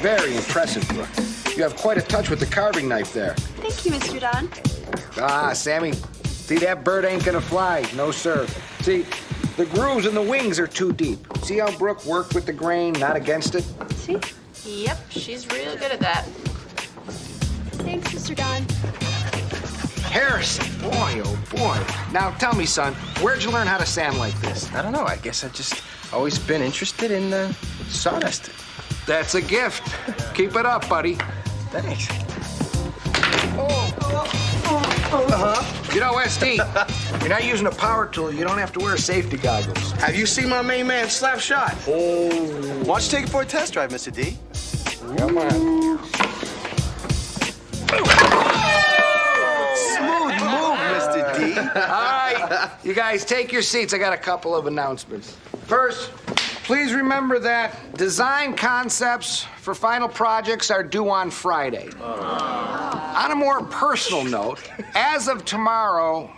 Very impressive, Brooke. You have quite a touch with the carving knife there. Thank you, Mr. Don. Ah, Sammy, see, that bird ain't gonna fly. No, sir. See, the grooves in the wings are too deep. See how Brooke worked with the grain, not against it? See? Yep, she's real good at that. Thanks, Mr. Don. Harrison, boy, oh boy. Now tell me, son, where'd you learn how to sand like this? I don't know. I guess I've just always been interested in sawdust. That's a gift. Keep it up, buddy. Thanks. You know, SD, you're not using a power tool. You don't have to wear safety goggles. Have you seen my main man slap shot? Oh. Why don't you take it for a test drive, Mr. D? Come on. Smooth move, Mr. D. All right, you guys take your seats. I got a couple of announcements. First, please remember that design concepts for final projects are due on Friday. On a more personal note, as of tomorrow,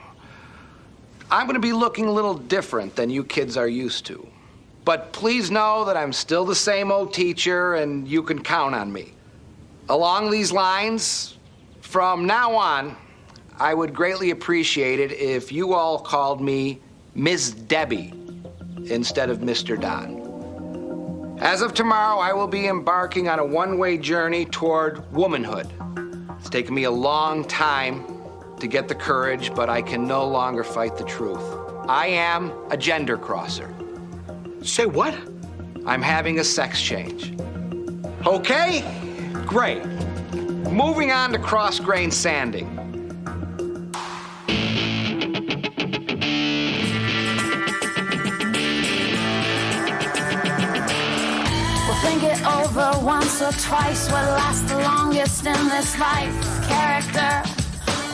I'm going to be looking a little different than you kids are used to. But please know that I'm still the same old teacher and you can count on me. Along these lines, from now on, I would greatly appreciate it if you all called me Miss Debbie instead of Mr. Don. As of tomorrow, I will be embarking on a one-way journey toward womanhood. It's taken me a long time to get the courage, but I can no longer fight the truth. I am a gender crosser. Say what? I'm having a sex change. Okay? Great. Moving on to cross-grain sanding. Think it over once or twice. What lasts the longest in this life? Character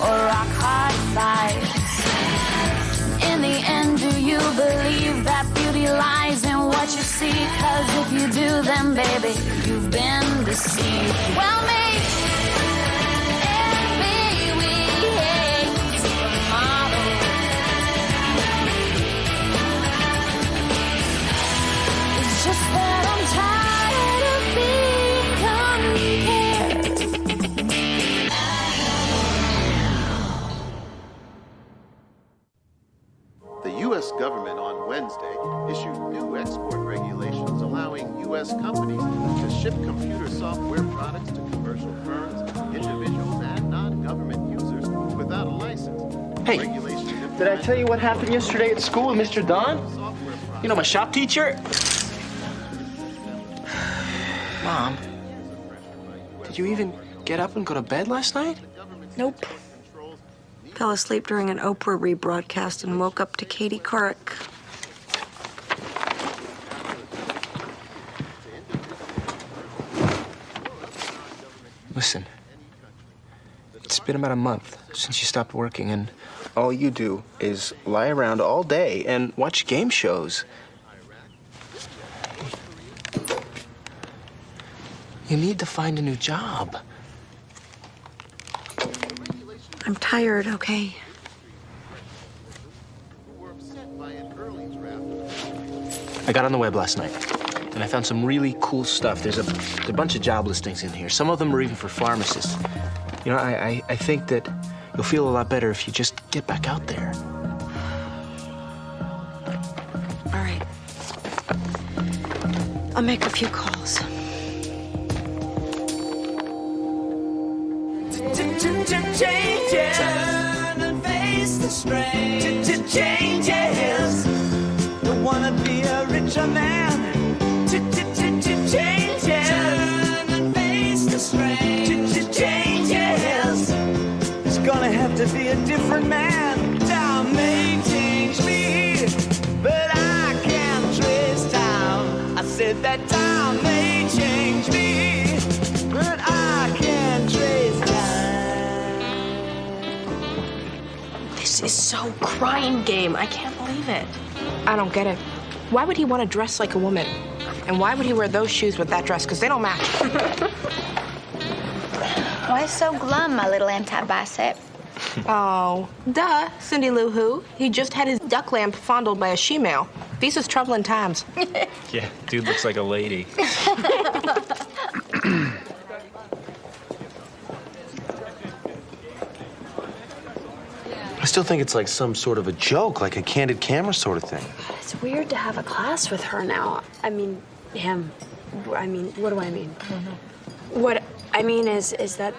or rock hard fights? In the end, do you believe that beauty lies in what you see? 'Cause if you do, then baby, you've been deceived. Well, me and me, we hate supermodels. It's just that I'm tired. The U.S. government on Wednesday issued new export regulations allowing U.S. companies to ship computer software products to commercial firms, individuals, and non-government users without a license. Hey, did I tell you what happened yesterday at school with Mr. Don? You know, my shop teacher? Mom, did you even get up and go to bed last night? Nope. Fell asleep during an Oprah rebroadcast and woke up to Katie Couric. Listen, it's been about a month since you stopped working, and all you do is lie around all day and watch game shows. You need to find a new job. I'm tired, okay? I got on the web last night, and I found some really cool stuff. There's a bunch of job listings in here. Some of them are even for pharmacists. You know, I think that you'll feel a lot better if you just get back out there. All right. I'll make a few calls. Changes. Turn and face the strain. Changes. Don't wanna be a richer man. Changes. Turn and face the strain. Changes. It's gonna have to be a different man. Time may change me, but I can't trace time. I said that time may change me, but I can't trace time. This is so crying game. I can't believe it. I don't get it. Why would he want to dress like a woman? And why would he wear those shoes with that dress? Because they don't match. Why so glum, my little anti-bicep? Oh, duh, Cindy Lou Who. He just had his duck lamp fondled by a she-male. These is troubling times. Yeah, dude looks like a lady. I still think it's like some sort of a joke, like a candid camera sort of thing. It's weird to have a class with her now. I mean, him. I mean, what do I mean? I don't know. What I mean is that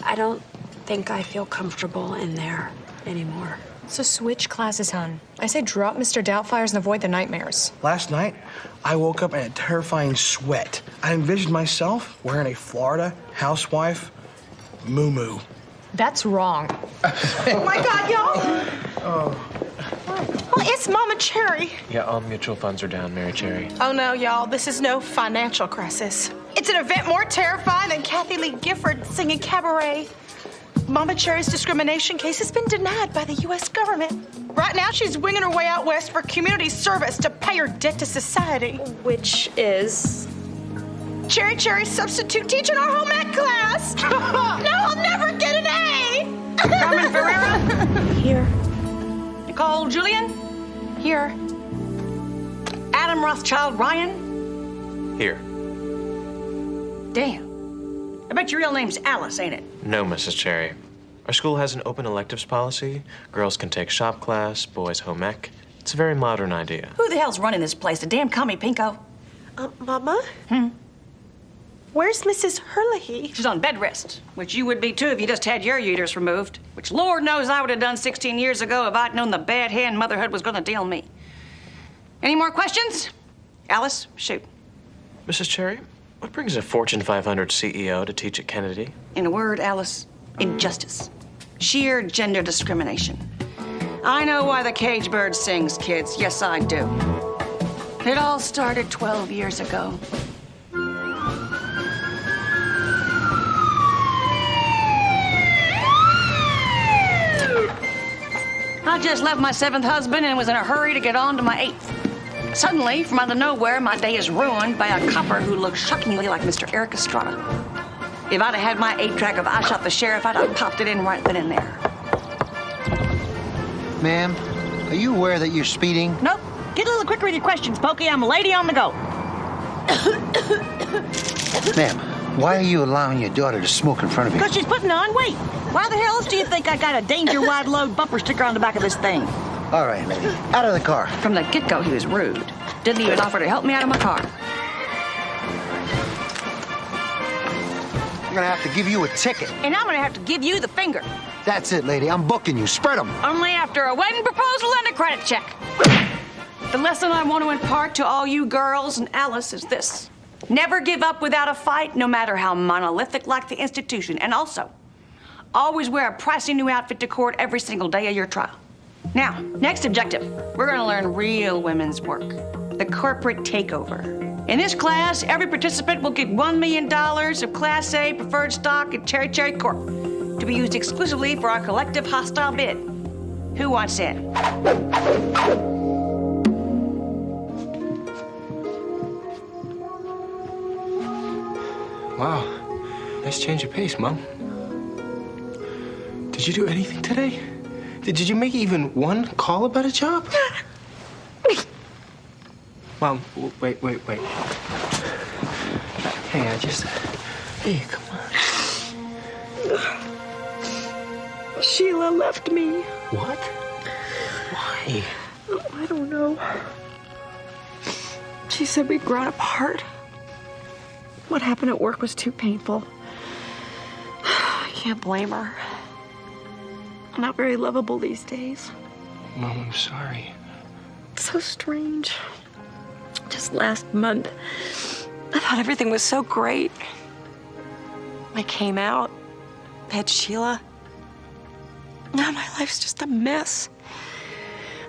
I don't think I feel comfortable in there anymore. So switch classes, hon. I say drop Mr. Doubtfires and avoid the nightmares. Last night, I woke up in a terrifying sweat. I envisioned myself wearing a Florida housewife muumuu. That's wrong. Oh my God, y'all! Well, it's Mama Cherry. Yeah, all mutual funds are down, Mary Cherry. Oh no, y'all, this is no financial crisis. It's an event more terrifying than Kathy Lee Gifford singing cabaret. Mama Cherry's discrimination case has been denied by the U.S. government. Right now, she's winging her way out west for community service to pay her debt to society. Which is? Cherry substitute teaching our home ec class. No, I'll never get an A. Carmen Ferreira? Here. Nicole Julian? Here. Adam Rothschild Ryan? Here. Damn. I bet your real name's Alice, ain't it? No, Mrs. Cherry. Our school has an open electives policy. Girls can take shop class, boys home ec. It's a very modern idea. Who the hell's running this place? The damn commie pinko? Mama? Where's Mrs. Herlihy? She's on bed rest, which you would be too if you just had your uterus removed, which Lord knows I would have done 16 years ago if I'd known the bad hand motherhood was gonna deal me. Any more questions? Alice, shoot. Mrs. Cherry, what brings a Fortune 500 CEO to teach at Kennedy? In a word, Alice, injustice. Sheer gender discrimination. I know why the cage bird sings, kids. Yes, I do. It all started 12 years ago. I just left my 7th husband and was in a hurry to get on to my 8th. Suddenly, from out of nowhere, my day is ruined by a copper who looks shockingly like Mr. Eric Estrada. If I'd have had my 8-track of I Shot the Sheriff, I'd have popped it in right then and there. Ma'am, are you aware that you're speeding? Nope. Get a little quicker with your questions, Pokey. I'm a lady on the go. Ma'am, why are you allowing your daughter to smoke in front of you? Because she's putting on weight. Why the hell do you think I got a danger wide load bumper sticker on the back of this thing? All right, lady. Out of the car. From the get-go, he was rude. Didn't even offer to help me out of my car. I'm gonna have to give you a ticket. And I'm gonna have to give you the finger. That's it, lady. I'm booking you. Spread them. Only after a wedding proposal and a credit check. The lesson I want to impart to all you girls and Alice is this. Never give up without a fight, no matter how monolithic like the institution. And also, always wear a pricey new outfit to court every single day of your trial. Now, next objective. We're gonna learn real women's work. The corporate takeover. In this class, every participant will get $1 million of Class A preferred stock in Cherry Corp. To be used exclusively for our collective hostile bid. Who wants in? Wow. Nice change of pace, Mom. Did you do anything today? Did you make even one call about a job? Mom, wait. Hey, Hey, come on. Sheila left me. What? Why? I don't know. She said we'd grown apart. What happened at work was too painful. I can't blame her. I'm not very lovable these days. Mom, I'm sorry. It's so strange. Just last month, I thought everything was so great. I came out, had Sheila. Now my life's just a mess.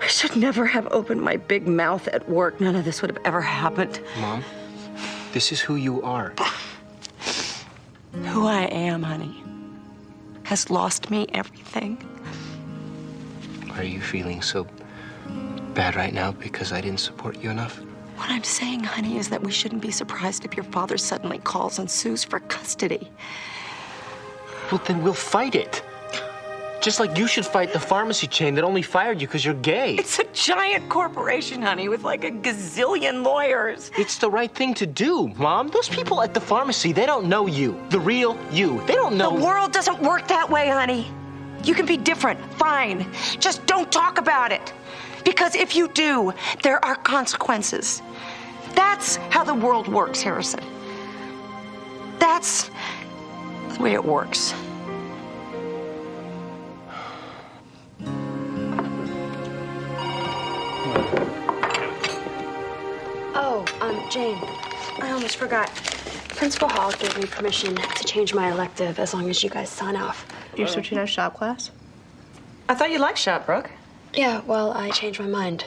I should never have opened my big mouth at work. None of this would have ever happened. Mom, this is who you are. Who I am, honey, has lost me everything. Are you feeling so bad right now because I didn't support you enough? What I'm saying, honey, is that we shouldn't be surprised if your father suddenly calls and sues for custody. Well, then we'll fight it. Just like you should fight the pharmacy chain that only fired you because you're gay. It's a giant corporation, honey, with like a gazillion lawyers. It's the right thing to do, Mom. Those people at the pharmacy, they don't know you. The real you. They don't know. The world doesn't work that way, honey. You can be different, fine. Just don't talk about it. Because if you do, there are consequences. That's how the world works, Harrison. That's the way it works. Oh, Jane, I almost forgot. Principal Hall gave me permission to change my elective as long as you guys sign off. You're switching out of shop class? I thought you liked shop, Brooke. Yeah, well, I changed my mind.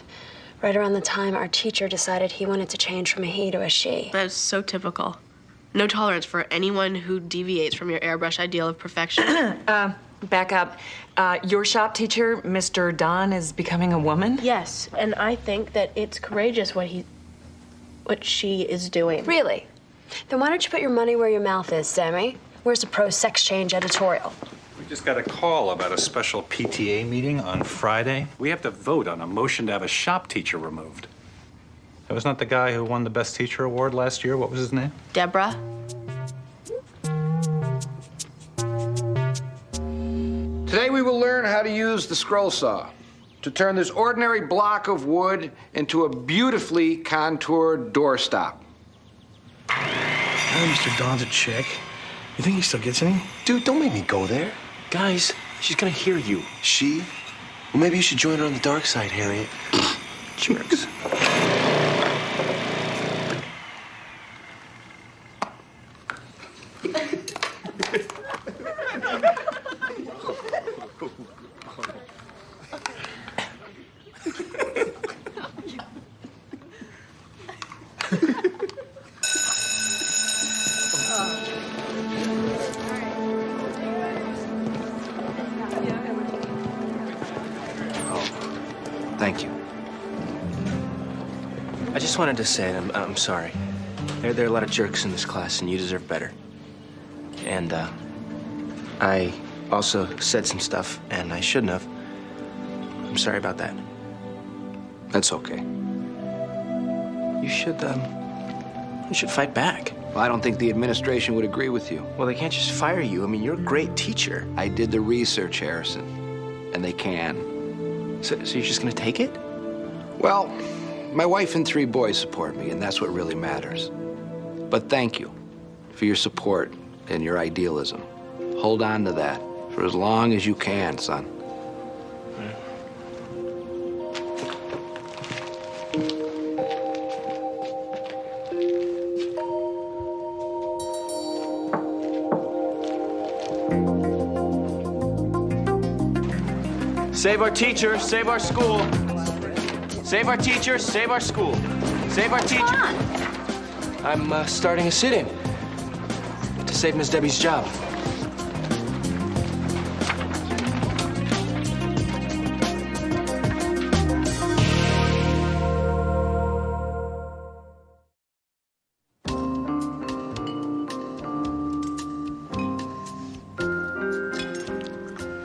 Right around the time our teacher decided he wanted to change from a he to a she. That's so typical. No tolerance for anyone who deviates from your airbrush ideal of perfection. Back up. Your shop teacher, Mr. Don, is becoming a woman? Yes, and I think that it's courageous what she is doing. Really? Then why don't you put your money where your mouth is, Sammy? Where's the pro-sex change editorial? We just got a call about a special PTA meeting on Friday. We have to vote on a motion to have a shop teacher removed. That was not the guy who won the Best Teacher Award last year. What was his name? Deborah? Today we will learn how to use the scroll saw to turn this ordinary block of wood into a beautifully contoured doorstop. Oh, Mr. Don's a chick. You think he still gets any? Dude, don't make me go there. Guys, she's gonna hear you. She? Well, maybe you should join her on the dark side, Harriet. Jerks. Thank you. I just wanted to say I'm sorry. There are a lot of jerks in this class, and you deserve better. And I also said some stuff, and I shouldn't have. I'm sorry about that. That's okay. You should fight back. Well, I don't think the administration would agree with you. Well, they can't just fire you. I mean, you're a great teacher. I did the research, Harrison, and they can. So you're just gonna take it? Well, my wife and 3 boys support me, and that's what really matters. But thank you for your support and your idealism. Hold on to that for as long as you can, son. Save our teachers, save our school. Save our teachers, save our school. Save our teachers. I'm starting a sit-in to save Miss Debbie's job.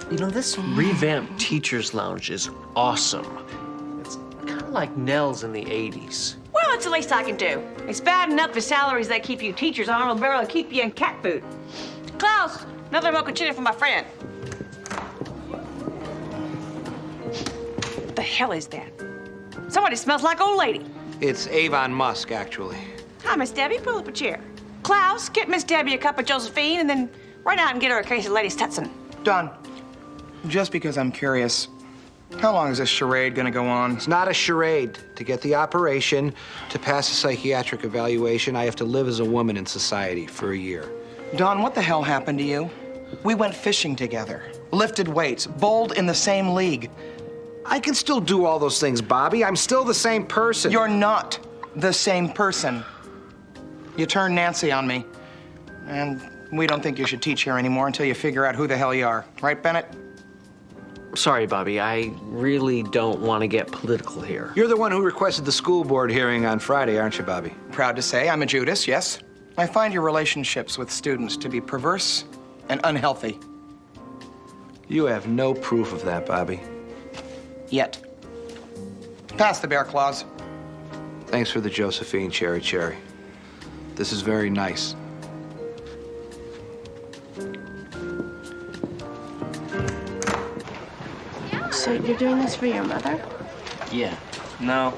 You know, this revamped teacher's lounge is awesome. It's kind of like Nell's in the 80s. Well, it's the least I can do. It's bad enough the salaries they keep you teachers on will barely keep you in cat food. Klaus, another mochaccino for my friend. What the hell is that? Somebody smells like old lady. It's Avon Musk, actually. Hi, Miss Debbie. Pull up a chair. Klaus, get Miss Debbie a cup of Josephine and then run out and get her a case of Lady Stetson. Don, just because I'm curious, how long is this charade gonna go on? It's not a charade. To get the operation, to pass a psychiatric evaluation, I have to live as a woman in society for a year. Don, what the hell happened to you? We went fishing together, lifted weights, bowled in the same league. I can still do all those things, Bobby. I'm still the same person. You're not the same person. You turned Nancy on me, and we don't think you should teach here anymore until you figure out who the hell you are. Right, Bennett? Sorry, Bobby, I really don't want to get political here. You're the one who requested the school board hearing on Friday, aren't you, Bobby? Proud to say I'm a Judas, yes. I find your relationships with students to be perverse and unhealthy. You have no proof of that, Bobby. Yet. Pass the bear claws. Thanks for the Josephine Cherry Cherry. This is very nice. So you're doing this for your mother? Yeah. No.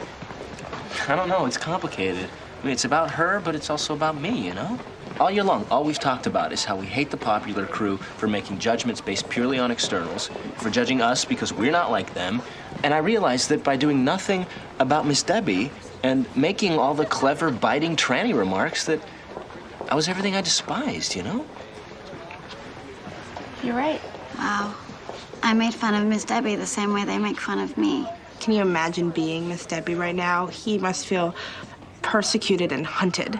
I don't know. It's complicated. I mean, it's about her, but it's also about me, you know? All year long, all we've talked about is how we hate the popular crew for making judgments based purely on externals, for judging us because we're not like them. And I realized that by doing nothing about Miss Debbie and making all the clever, biting tranny remarks, that I was everything I despised, you know? You're right. Wow. I made fun of Miss Debbie the same way they make fun of me. Can you imagine being Miss Debbie right now? He must feel persecuted and hunted,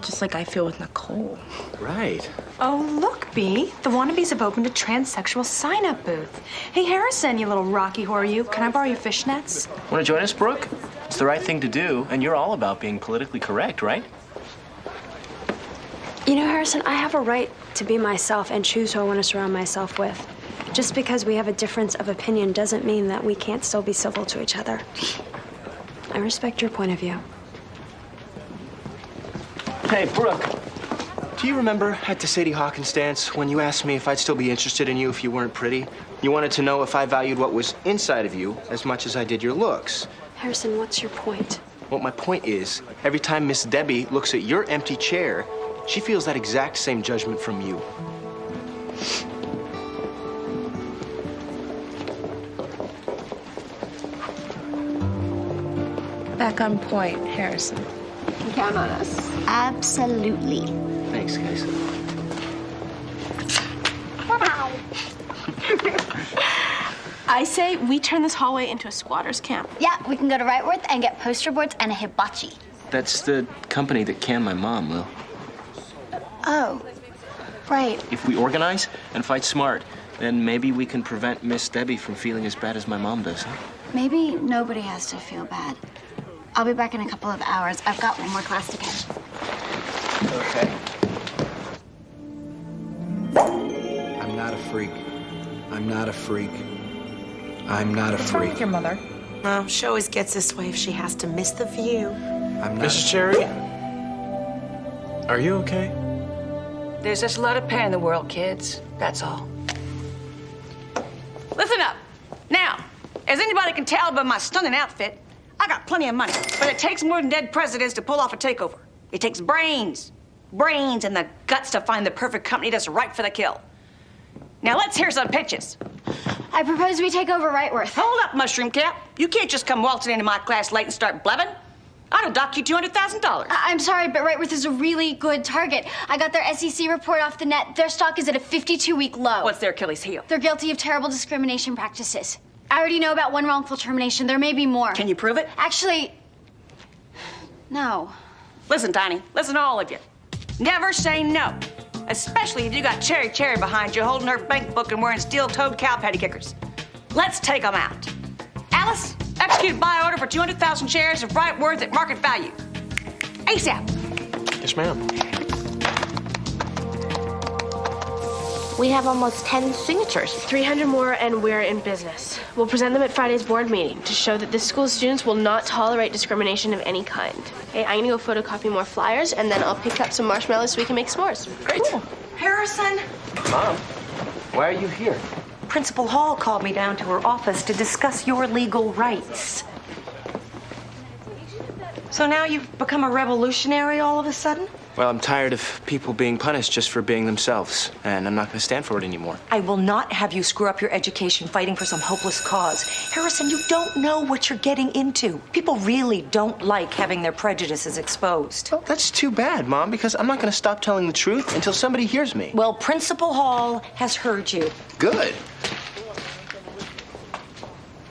just like I feel with Nicole. Right. Oh, look, Bee. The wannabes have opened a transsexual sign-up booth. Hey, Harrison, you little Rocky Horror, you. Can I borrow your fishnets? Want to join us, Brooke? It's the right thing to do, and you're all about being politically correct, right? You know, Harrison, I have a right to be myself and choose who I want to surround myself with. Just because we have a difference of opinion doesn't mean that we can't still be civil to each other. I respect your point of view. Hey, Brooke, do you remember at the Sadie Hawkins dance when you asked me if I'd still be interested in you if you weren't pretty? You wanted to know if I valued what was inside of you as much as I did your looks. Harrison, what's your point? Well, my point is, every time Miss Debbie looks at your empty chair, she feels that exact same judgment from you. Back on point, Harrison. You can count on us. Absolutely. Thanks, guys. I say we turn this hallway into a squatter's camp. Yeah, we can go to Wrightworth and get poster boards and a hibachi. That's the company that canned my mom, Lil. Oh, right. If we organize and fight smart, then maybe we can prevent Miss Debbie from feeling as bad as my mom does. Huh? Maybe nobody has to feel bad. I'll be back in a couple of hours. I've got one more class to catch. Okay. I'm not a freak. I'm not a freak. I'm not a What's wrong freak. with your mother? Well, she always gets this way if she has to miss the view. I'm not. Mrs. Cherry? Are you okay? There's just a lot of pain in the world, kids. That's all. Listen up. Now, as anybody can tell by my stunning outfit, I got plenty of money, but it takes more than dead presidents to pull off a takeover. It takes brains. Brains and the guts to find the perfect company that's right for the kill. Now let's hear some pitches. I propose we take over Wrightworth. Hold up, Mushroom Cap. You can't just come waltzing into my class late and start blebbing. I'll dock you $200,000. I'm sorry, but Wrightworth is a really good target. I got their SEC report off the net. Their stock is at a 52-week low. What's their Achilles heel? They're guilty of terrible discrimination practices. I already know about one wrongful termination. There may be more. Can you prove it? Actually, no. Listen, Tiny. Listen, all of you. Never say no. Especially if you got Cherry Cherry behind you holding her bank book and wearing steel-toed cow patty kickers. Let's take them out. Alice, execute buy order for 200,000 shares of Wrightworth at market value. ASAP. Yes, ma'am. We have almost 10 signatures. 300 more and we're in business. We'll present them at Friday's board meeting to show that this school's students will not tolerate discrimination of any kind. Okay, I'm gonna go photocopy more flyers and then I'll pick up some marshmallows so we can make s'mores. Great. Cool. Harrison, Mom, why are you here? Principal Hall called me down to her office to discuss your legal rights. So now you've become a revolutionary all of a sudden? Well, I'm tired of people being punished just for being themselves, and I'm not going to stand for it anymore. I will not have you screw up your education fighting for some hopeless cause. Harrison, you don't know what you're getting into. People really don't like having their prejudices exposed. Well, that's too bad, Mom, because I'm not going to stop telling the truth until somebody hears me. Well, Principal Hall has heard you. Good.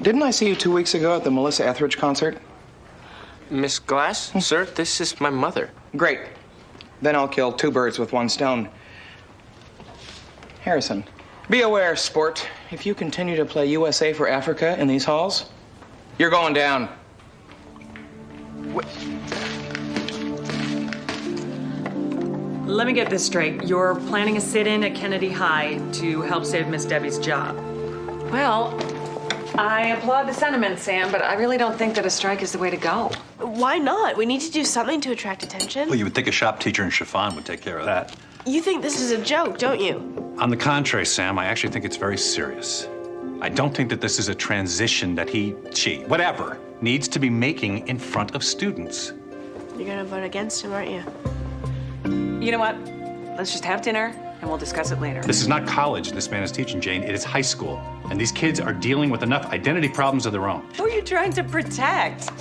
Didn't I see you 2 weeks ago at the Melissa Etheridge concert? Miss Glass, sir, this is my mother. Great. Then I'll kill two birds with one stone. Harrison, be aware, sport. If you continue to play USA for Africa in these halls, you're going down. Let me get this straight. You're planning a sit-in at Kennedy High to help save Miss Debbie's job. Well, I applaud the sentiment, Sam, but I really don't think that a strike is the way to go. Why not? We need to do something to attract attention. Well, you would think a shop teacher in chiffon would take care of that. You think this is a joke, don't you? On the contrary, Sam, I actually think it's very serious. I don't think that this is a transition that she, whatever, needs to be making in front of students. You're gonna vote against him, aren't you? You know what? Let's just have dinner and we'll discuss it later. This is not college this man is teaching, Jane. It is high school. And these kids are dealing with enough identity problems of their own. Who are you trying to protect?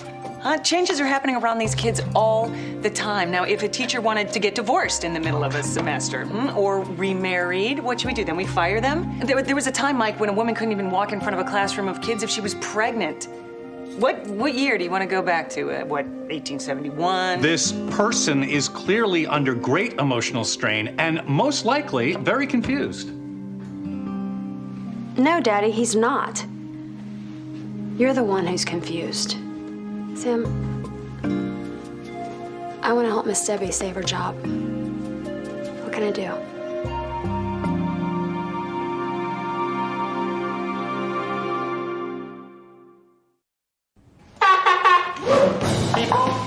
Changes are happening around these kids all the time. Now, if a teacher wanted to get divorced in the middle of a semester or remarried, what should we do? Then we fire them? There was a time, Mike, when a woman couldn't even walk in front of a classroom of kids if she was pregnant. What year do you want to go back to? 1871? This person is clearly under great emotional strain and most likely very confused. No, Daddy, he's not. You're the one who's confused. Sam, I want to help Miss Debbie save her job. What can I do?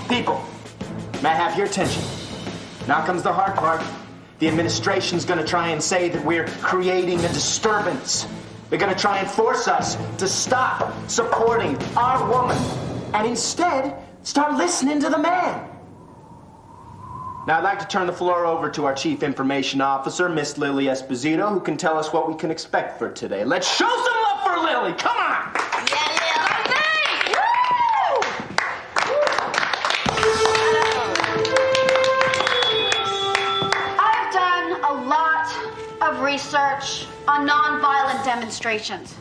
People, may I have your attention? Now comes the hard part. The administration's gonna try and say that we're creating a disturbance. They're gonna try and force us to stop supporting our woman and instead start listening to the man. Now I'd like to turn the floor over to our Chief Information Officer, Miss Lily Esposito, who can tell us what we can expect for today. Let's show some love for Lily, come on! Of research on nonviolent demonstrations.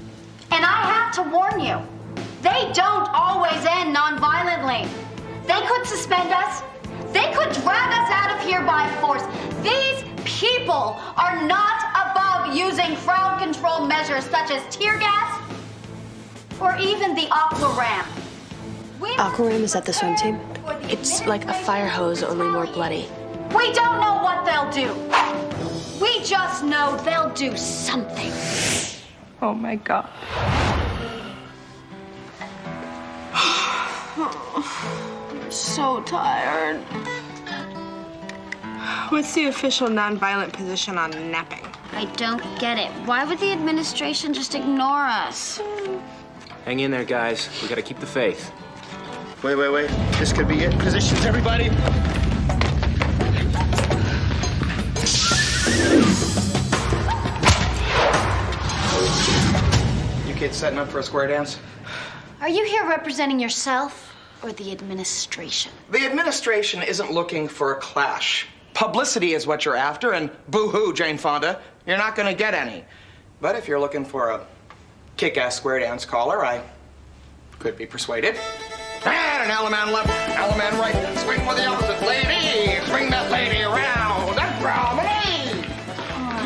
And I have to warn you, they don't always end nonviolently. They could suspend us. They could drag us out of here by force. These people are not above using crowd control measures such as tear gas or even the aqua ram. Aqua ram, is that the swim team? It's like a fire hose, only more bloody. We don't know what they'll do. We just know they'll do something. Oh my God. I'm so tired. What's the official nonviolent position on napping? I don't get it. Why would the administration just ignore us? Hang in there, guys. We gotta keep the faith. Wait. This could be it. Positions, everybody. You kids setting up for a square dance? Are you here representing yourself or the administration? The administration isn't looking for a clash. Publicity is what you're after, and boo-hoo, Jane Fonda. You're not gonna get any. But if you're looking for a kick-ass square dance caller, I could be persuaded. And an element left, element right. Swing with the opposite lady. Swing that lady around and promenade.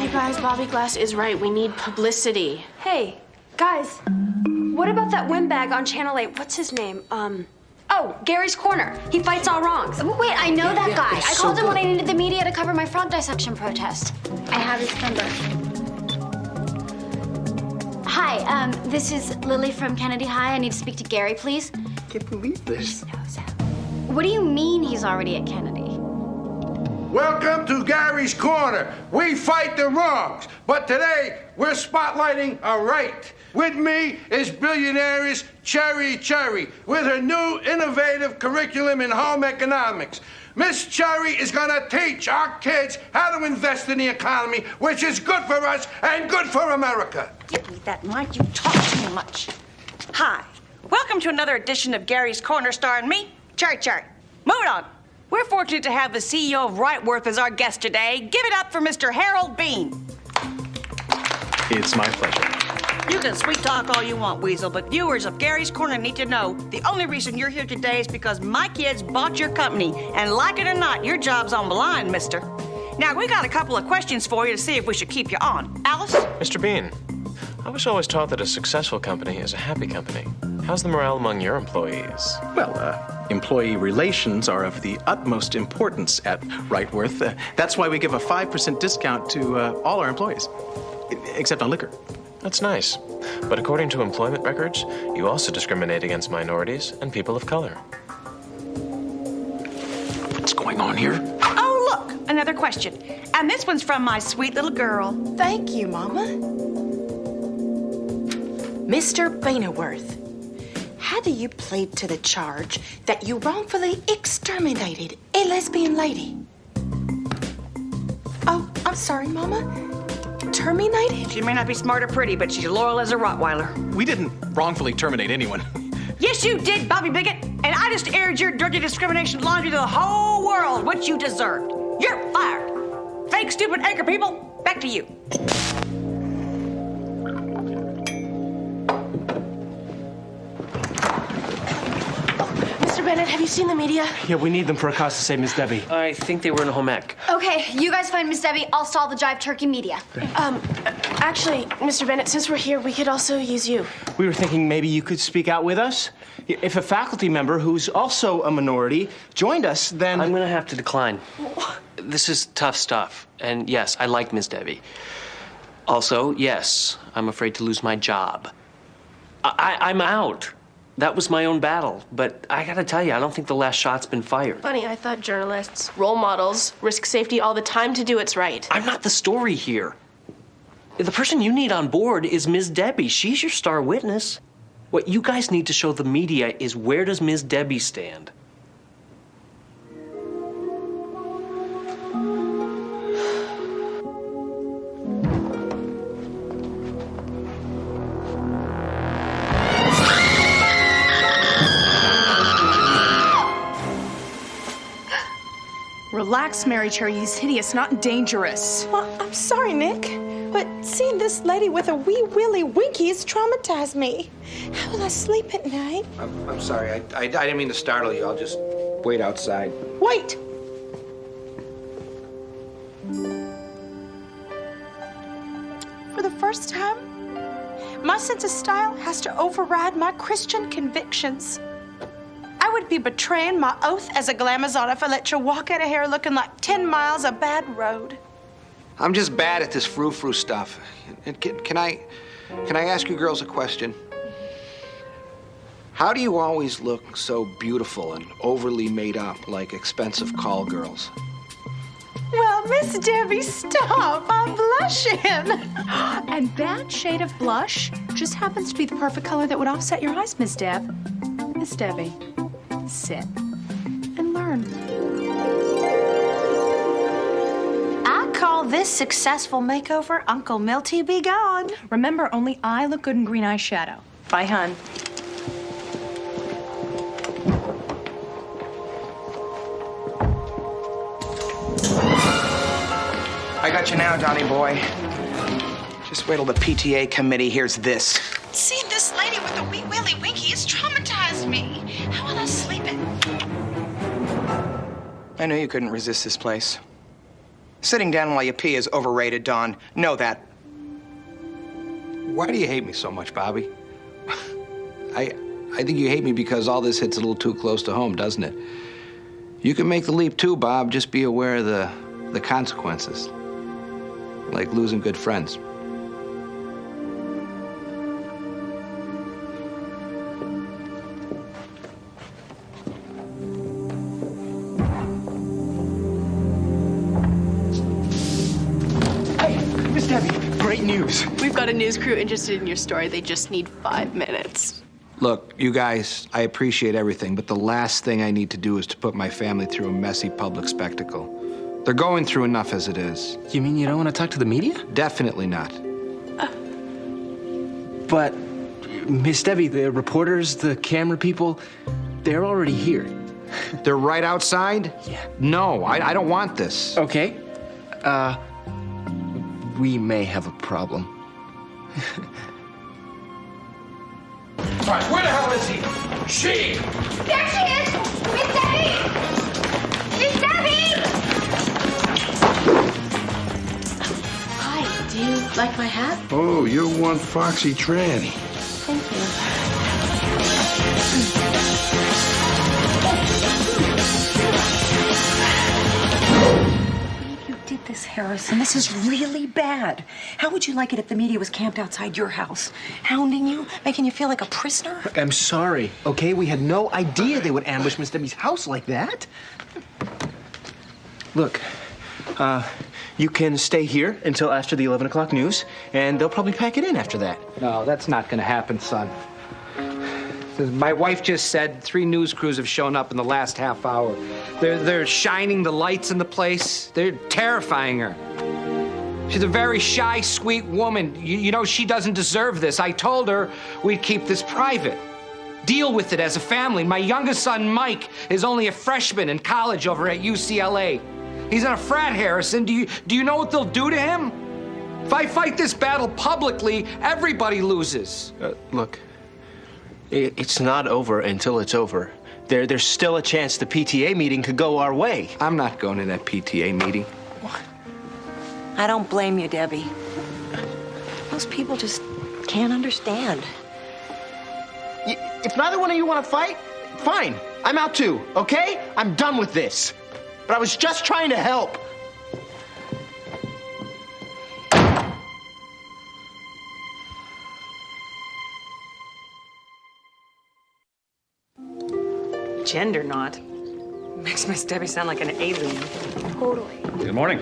You guys, Bobby Glass is right. We need publicity. Hey, guys, what about that windbag on Channel 8? What's his name? Oh, Gary's Corner. He fights all wrongs. Wait, I know that guy. I so called him when good. I needed the media to cover my frog dissection protest. I have his number. Hi, this is Lily from Kennedy High. I need to speak to Gary, please. I can't believe this. What do you mean he's already at Kennedy? Welcome to Gary's Corner. We fight the wrongs, but today we're spotlighting a right. With me is billionaires Cherry Cherry with her new innovative curriculum in home economics. Miss Cherry is gonna teach our kids how to invest in the economy, which is good for us and good for America. Give me that mic, you talk too much. Hi, welcome to another edition of Gary's Corner starring me, Cherry Cherry. Move it on. We're fortunate to have the CEO of Rightworth as our guest today. Give it up for Mr. Harold Bean. It's my pleasure. You can sweet talk all you want, Weasel, but viewers of Gary's Corner need to know the only reason you're here today is because my kids bought your company. And like it or not, your job's on the line, mister. Now, we got a couple of questions for you to see if we should keep you on. Alice? Mr. Bean, I was always taught that a successful company is a happy company. How's the morale among your employees? Well, employee relations are of the utmost importance at Rightworth. That's why we give a 5% discount to all our employees, except on liquor. That's nice. But according to employment records, you also discriminate against minorities and people of color. What's going on here? Oh, look, another question. And this one's from my sweet little girl. Thank you, Mama. Mr. Bainerworth, how do you plead to the charge that you wrongfully exterminated a lesbian lady? Oh, I'm sorry, Mama. Terminated? She may not be smart or pretty, but she's loyal as a Rottweiler. We didn't wrongfully terminate anyone. Yes, you did, Bobby Bigot. And I just aired your dirty discrimination laundry to the whole world, which you deserved. You're fired. Fake, stupid anchor people, back to you. Mr. Bennett, have you seen the media? Yeah, we need them for a cause to save Miss Debbie. I think they were in a home ec. Okay, you guys find Miss Debbie. I'll stall the Jive Turkey media. Actually, Mr. Bennett, since we're here, we could also use you. We were thinking maybe you could speak out with us. If a faculty member who's also a minority joined us, then... I'm gonna have to decline. This is tough stuff. And yes, I like Miss Debbie. Also, yes, I'm afraid to lose my job. I'm out. That was my own battle. But I gotta tell you, I don't think the last shot's been fired. Funny, I thought journalists, role models, risk safety all the time to do what's right. I'm not the story here. The person you need on board is Ms. Debbie. She's your star witness. What you guys need to show the media is where does Ms. Debbie stand? Relax, Mary Cherry. He's hideous, not dangerous. Well, I'm sorry, Nick, but seeing this lady with a wee willy winky has traumatized me. How will I sleep at night? I'm sorry. I didn't mean to startle you. I'll just wait outside. Wait! For the first time, my sense of style has to override my Christian convictions. I would be betraying my oath as a glamazon if I let you walk out of here looking like 10 miles of bad road. I'm just bad at this frou-frou stuff. Can I ask you girls a question? How do you always look so beautiful and overly made up like expensive call girls? Well, Miss Debbie, stop. I'm blushing. And that shade of blush just happens to be the perfect color that would offset your eyes, Miss Deb. Miss Debbie, sit and learn. I call this successful makeover Uncle Milty be gone. Remember, only I look good in green eyeshadow. Bye, hun. I got you now, Donnie boy. Just wait till the PTA committee hears this. Seeing this lady with a wee willy winky has traumatized me. How will I sleep at night? I knew you couldn't resist this place. Sitting down while you pee is overrated, Don. Know that. Why do you hate me so much, Bobby? I think you hate me because all this hits a little too close to home, doesn't it? You can make the leap too, Bob. Just be aware of the consequences. Like losing good friends. Miss Debbie, great news. We've got a news crew interested in your story. They just need 5 minutes. Look, you guys, I appreciate everything, but the last thing I need to do is to put my family through a messy public spectacle. They're going through enough as it is. You mean you don't want to talk to the media? Definitely not. But, Miss Debbie, the reporters, the camera people, they're already here. They're right outside? Yeah. No, I don't want this. Okay. We may have a problem. All right, where the hell is he? She! There she is! Miss Debbie! Miss Debbie! Hi, do you like my hat? Oh, you're one foxy tranny. Thank You did this Harrison, this is really bad. How would you like it if the media was camped outside your house, hounding you, making you feel like a prisoner? Look, I'm sorry, okay? We had no idea they would ambush Miss Debbie's house like that. Look, you can stay here until after the 11 o'clock news, and they'll probably pack it in after that. No, that's not going to happen, son. My wife just said 3 news crews have shown up in the last half hour. They're shining the lights in the place. They're terrifying her. She's a very shy, sweet woman. You know, she doesn't deserve this. I told her we'd keep this private. Deal with it as a family. My youngest son, Mike, is only a freshman in college over at UCLA. He's in a frat, Harrison. Do you know what they'll do to him? If I fight this battle publicly, everybody loses. Look, it's not over until it's over. There's still a chance the PTA meeting could go our way. I'm not going to that PTA meeting. What? I don't blame you, Debbie. Most people just can't understand. If neither one of you want to fight, fine. I'm out too, okay? I'm done with this. But I was just trying to help. Gender not. Makes Miss Debbie sound like an alien. Totally. Good morning.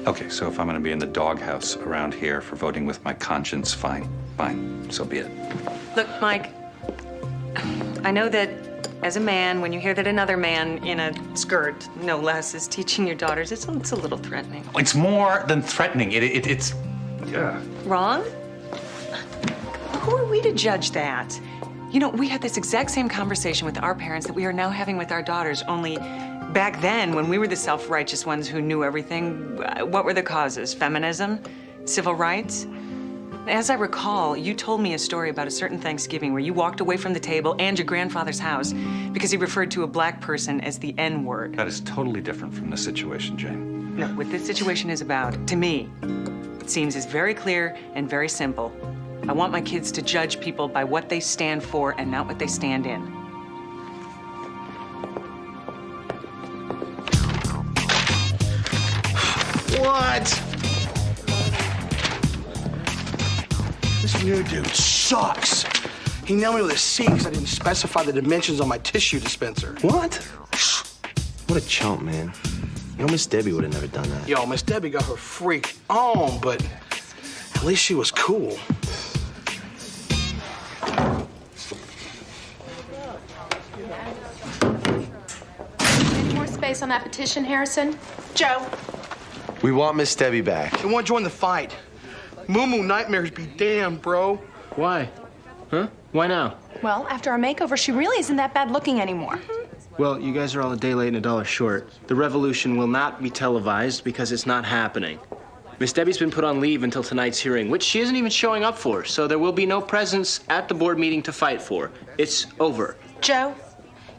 Okay, so if I'm going to be in the doghouse around here for voting with my conscience, fine, so be it. Look, Mike, I know that as a man, when you hear that another man in a skirt, no less, is teaching your daughters, it's a little threatening. It's more than threatening. It's Wrong? Who are we to judge that? You know, we had this exact same conversation with our parents that we are now having with our daughters, only back then, when we were the self-righteous ones who knew everything, what were the causes? Feminism? Civil rights? As I recall, you told me a story about a certain Thanksgiving where you walked away from the table and your grandfather's house because he referred to a black person as the N-word. That is totally different from this situation, Jane. No, what this situation is about, to me, it seems is very clear and very simple. I want my kids to judge people by what they stand for and not what they stand in. What? This new dude sucks. He nailed me with a C because I didn't specify the dimensions on my tissue dispenser. What? What a chump, man. You know, Miss Debbie would have never done that. Yo, Miss Debbie got her freak on, but at least she was cool. Any more space on that petition, Harrison? Joe. We want Miss Debbie back. They want to join the fight. Moo nightmares be damned, bro. Why? Huh? Why now? Well, after our makeover, she really isn't that bad looking anymore. Well, you guys are all a day late and a dollar short. The revolution will not be televised because it's not happening. Miss Debbie's been put on leave until tonight's hearing, which she isn't even showing up for, so there will be no presence at the board meeting to fight for. It's over. Joe,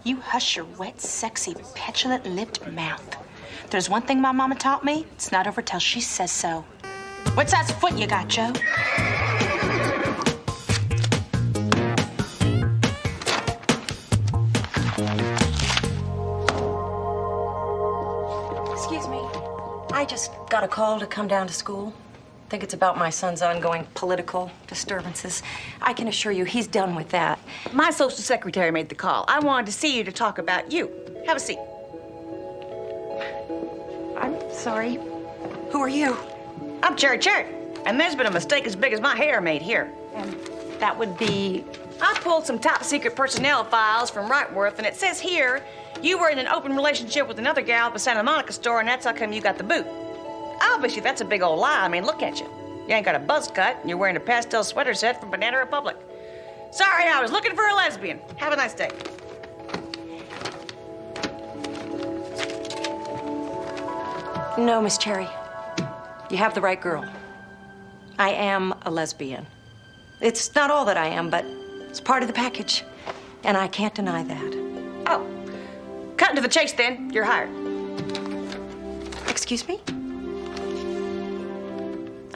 you hush your wet, sexy, petulant-lipped mouth. There's one thing my mama taught me. It's not over till she says so. What size foot you got, Joe? Excuse me. I just got a call to come down to school. I think it's about my son's ongoing political disturbances. I can assure you he's done with that. My social secretary made the call. I wanted to see you to talk about you. Have a seat. I'm sorry. Who are you? I'm Cherry Cherry, and there's been a mistake as big as my hair made here. And that would be... I pulled some top secret personnel files from Wrightworth, and it says here you were in an open relationship with another gal at the Santa Monica store, and that's how come you got the boot. Obviously, that's a big old lie. I mean, look at you. You ain't got a buzz cut, and you're wearing a pastel sweater set from Banana Republic. Sorry, I was looking for a lesbian. Have a nice day. No, Miss Cherry. You have the right girl. I am a lesbian. It's not all that I am, but it's part of the package, and I can't deny that. Oh, cutting to the chase then. You're hired. Excuse me?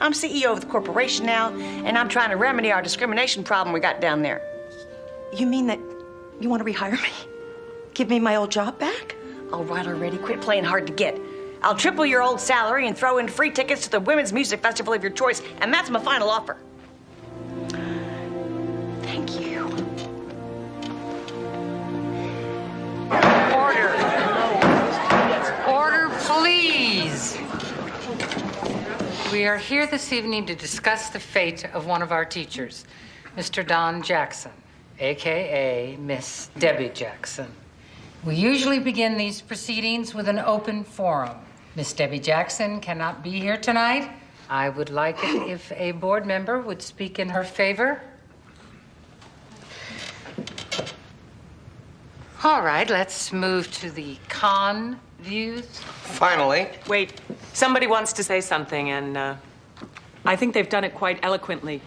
I'm CEO of the corporation now, and I'm trying to remedy our discrimination problem we got down there. You mean that you want to rehire me? Give me my old job back? All right, already. Quit playing hard to get. I'll triple your old salary and throw in free tickets to the Women's Music Festival of your choice, and that's my final offer. Thank you. Order. Order, please. We are here this evening to discuss the fate of one of our teachers, Mr. Don Jackson, AKA Miss Debbie Jackson. We usually begin these proceedings with an open forum. Miss Debbie Jackson cannot be here tonight. I would like it if a board member would speak in her favor. All right, let's move to the con views. Finally. Wait, somebody wants to say something, and I think they've done it quite eloquently.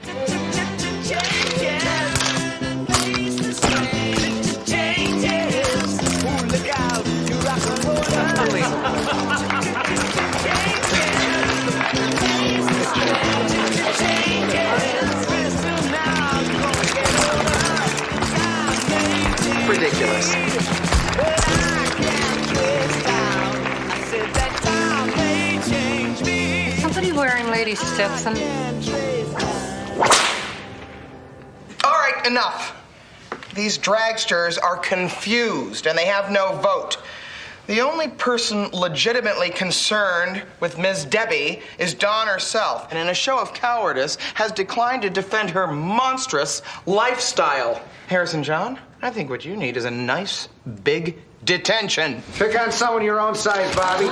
Ridiculous. Is somebody wearing Lady Stetson? All right, enough. These dragsters are confused and they have no vote. The only person legitimately concerned with Ms. Debbie is Dawn herself, and in a show of cowardice has declined to defend her monstrous lifestyle. Harrison John, I think what you need is a nice, big detention. Pick on someone your own size, Bobby.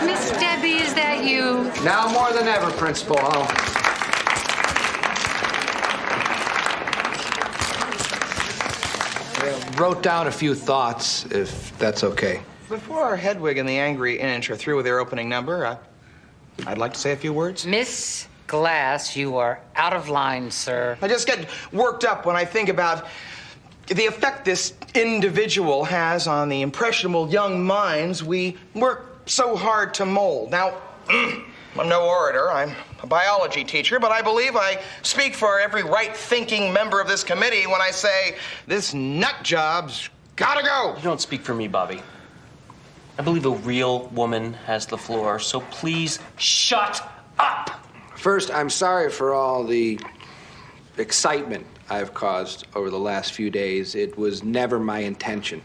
Miss Debbie, is that you? Now more than ever, Principal. Wrote down a few thoughts, if that's okay. Before our Hedwig and the Angry Inch are through with their opening number, I'd like to say a few words. Miss Glass, you are out of line, sir. I just get worked up when I think about the effect this individual has on the impressionable young minds we work so hard to mold. Now, I'm no orator, I'm a biology teacher, but I believe I speak for every right-thinking member of this committee when I say this nut job's gotta go. You don't speak for me, Bobby. I believe a real woman has the floor, so please shut up. First, I'm sorry for all the excitement I've caused over the last few days. It was never my intention.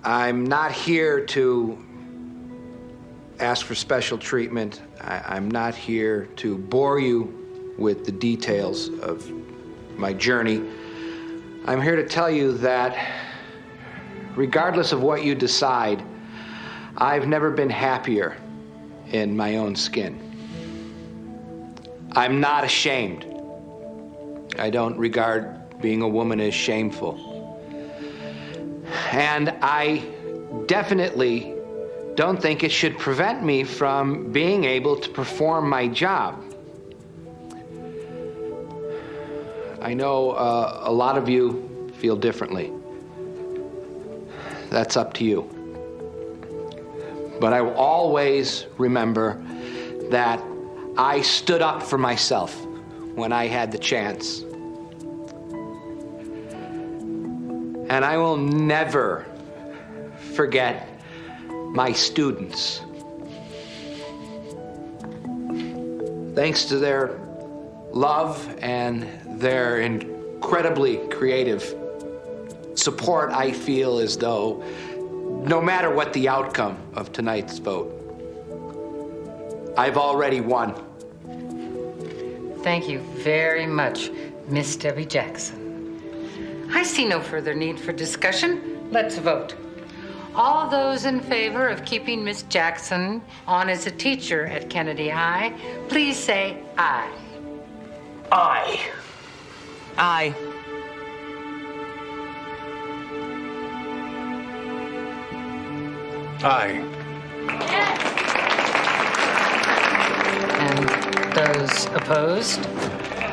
I'm not here to ask for special treatment. I'm not here to bore you with the details of my journey. I'm here to tell you that regardless of what you decide, I've never been happier in my own skin. I'm not ashamed. I don't regard being a woman as shameful. And I definitely don't think it should prevent me from being able to perform my job. I know a lot of you feel differently. That's up to you. But I will always remember that I stood up for myself when I had the chance. And I will never forget my students. Thanks to their love and their incredibly creative support, I feel as though no matter what the outcome of tonight's vote, I've already won. Thank you very much, Miss Debbie Jackson. I see no further need for discussion. Let's vote. All those in favor of keeping Miss Jackson on as a teacher at Kennedy High, please say aye. Aye. Aye. Aye. And those opposed?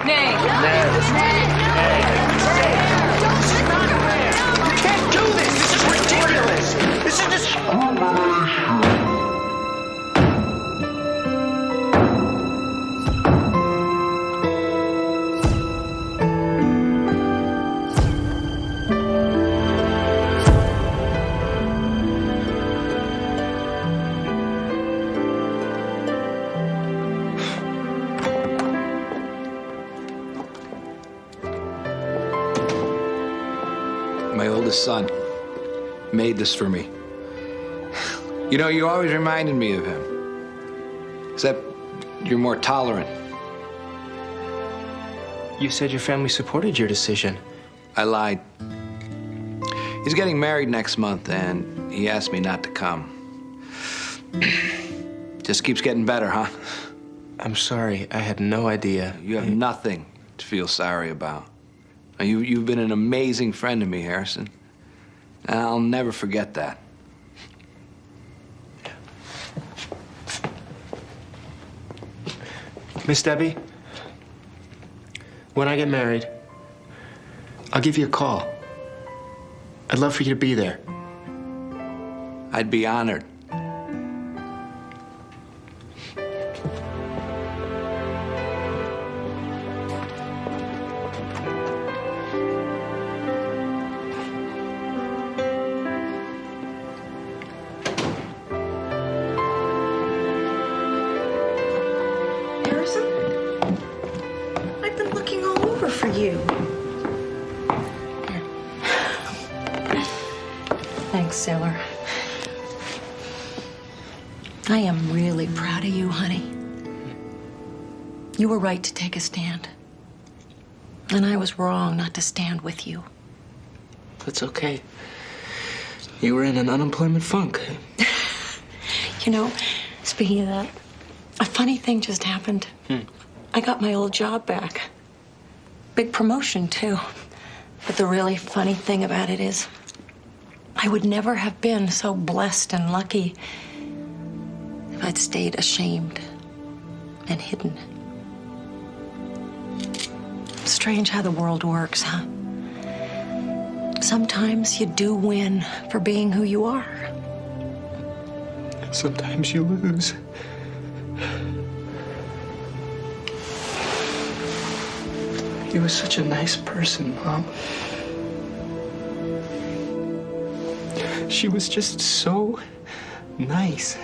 Nay. You can't do this! This is ridiculous! This is discrimination! my oldest son, made this for me. You know, you always reminded me of him. Except you're more tolerant. You said your family supported your decision. I lied. He's getting married next month, and he asked me not to come. Just keeps getting better, huh? I'm sorry. I had no idea. You have nothing to feel sorry about. Now, you've been an amazing friend to me, Harrison. And I'll never forget that. Miss Debbie, when I get married, I'll give you a call. I'd love for you to be there. I'd be honored. Harrison, I've been looking all over for you. Thanks, Sailor. I am really proud of you, honey. You were right to take a stand. And I was wrong not to stand with you. That's okay. You were in an unemployment funk. You know, speaking of that, a funny thing just happened. I got my old job back. Big promotion, too. But the really funny thing about it is, I would never have been so blessed and lucky if I'd stayed ashamed and hidden. Strange how the world works, huh? Sometimes you do win for being who you are. Sometimes you lose. You were such a nice person, Mom. She was just so nice.